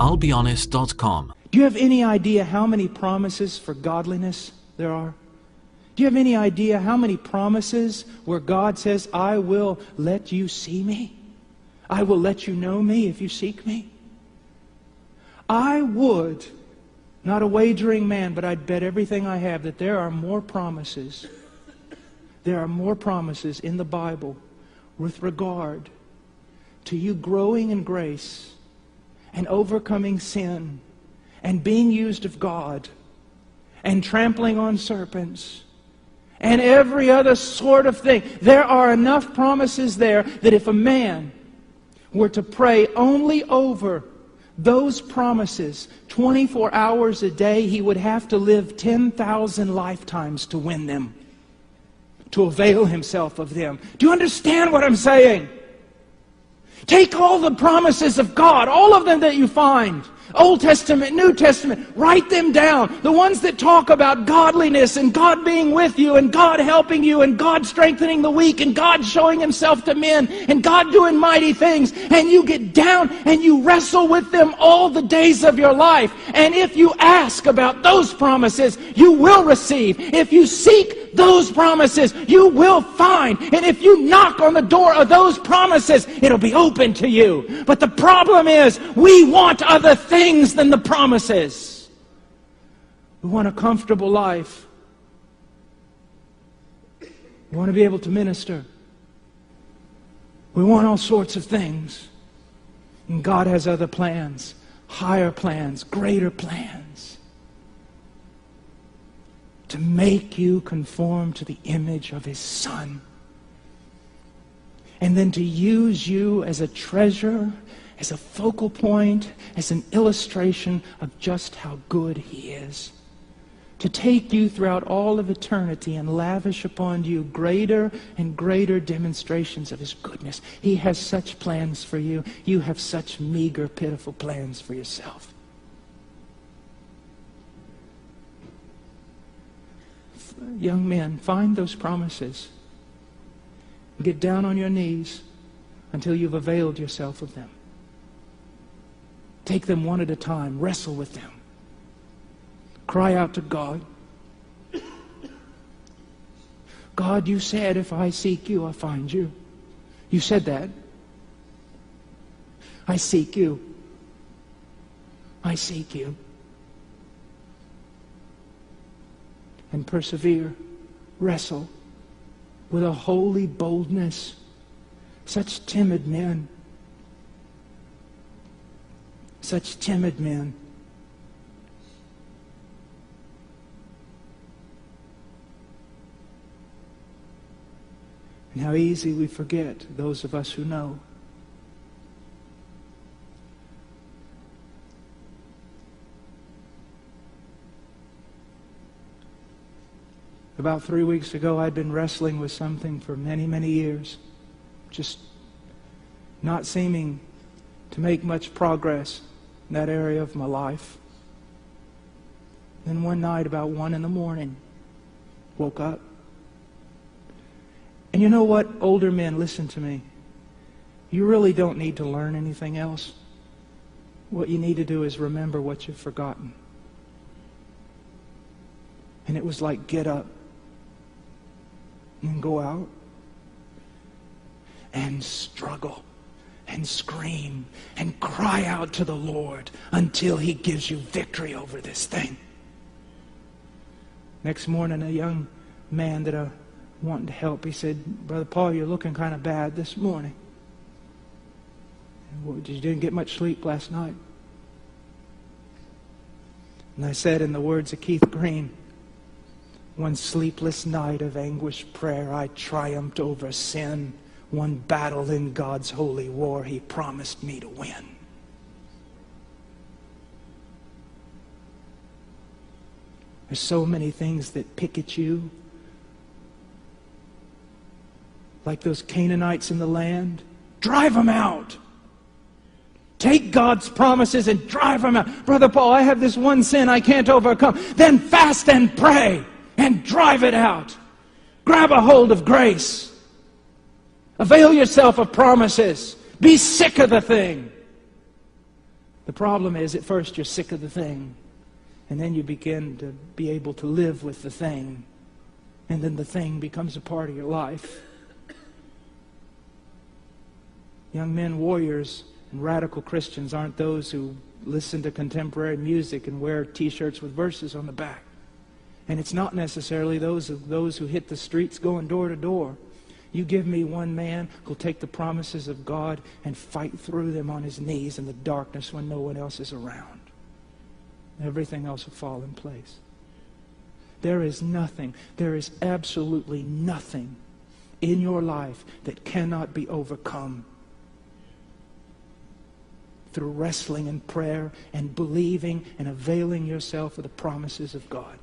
I'llBeHonest.com. Do you have any idea how many promises for godliness there are? Do you have any idea how many promises where God says, I will let you see me? I will let you know me if you seek me? I would, not a wagering man, but I'd bet everything I have that there are more promises. There are more promises in the Bible with regard to you growing in grace and overcoming sin and being used of God and trampling on serpents and every other sort of thing. There are enough promises there that if a man were to pray only over those promises 24 hours a day, he would have to live 10,000 lifetimes to win them, to avail himself of them. Do you understand what I'm saying? Take all the promises of God, all of them that you find, Old Testament, New Testament, write them down. The ones that talk about godliness and God being with you and God helping you and God strengthening the weak and God showing Himself to men and God doing mighty things. And you get down and you wrestle with them all the days of your life. And if you ask about those promises, you will receive. If you seek those promises, you will find. And if you knock on the door of those promises, it'll be open to you. But the problem is, we want other things than the promises. We want a comfortable life. We want to be able to minister. We want all sorts of things. And God has other plans, higher plans, greater plans, to make you conform to the image of His Son. And then to use you as a treasure, as a focal point, as an illustration of just how good He is. To take you throughout all of eternity and lavish upon you greater and greater demonstrations of His goodness. He has such plans for you. You have such meager, pitiful plans for yourself. Young men, find those promises. Get down on your knees until you've availed yourself of them. Take them one at a time. Wrestle with them. Cry out to God. God, you said if I seek you, I'll find you. You said that. I seek you. I seek you. And persevere. Wrestle with a holy boldness. Such timid men. Such timid men. And how easy we forget, those of us who know. About 3 weeks ago, I'd been wrestling with something for many, many years. Just not seeming to make much progress in that area of my life. Then one night, about 1 a.m, woke up. And you know what, older men, listen to me. You really don't need to learn anything else. What you need to do is remember what you've forgotten. And it was like, get up and go out and struggle and scream and cry out to the Lord until He gives you victory over this thing. Next morning, a young man that I wanted to help, he said, Brother Paul, you're looking kind of bad this morning. You didn't get much sleep last night. And I said, in the words of Keith Green, one sleepless night of anguished prayer, I triumphed over sin. One battle in God's holy war He promised me to win. There's so many things that pick at you. Like those Canaanites in the land. Drive them out. Take God's promises and drive them out. Brother Paul, I have this one sin I can't overcome. Then fast and pray and drive it out. Grab a hold of grace. Avail yourself of promises. Be sick of the thing. The problem is, at first you're sick of the thing, and then you begin to be able to live with the thing, and then the thing becomes a part of your life. Young men, warriors, and radical Christians aren't those who listen to contemporary music and wear T-shirts with verses on the back. And it's not necessarily those who hit the streets going door to door. You give me one man who'll take the promises of God and fight through them on his knees in the darkness when no one else is around. Everything else will fall in place. There is nothing, there is absolutely nothing in your life that cannot be overcome through wrestling and prayer and believing and availing yourself of the promises of God.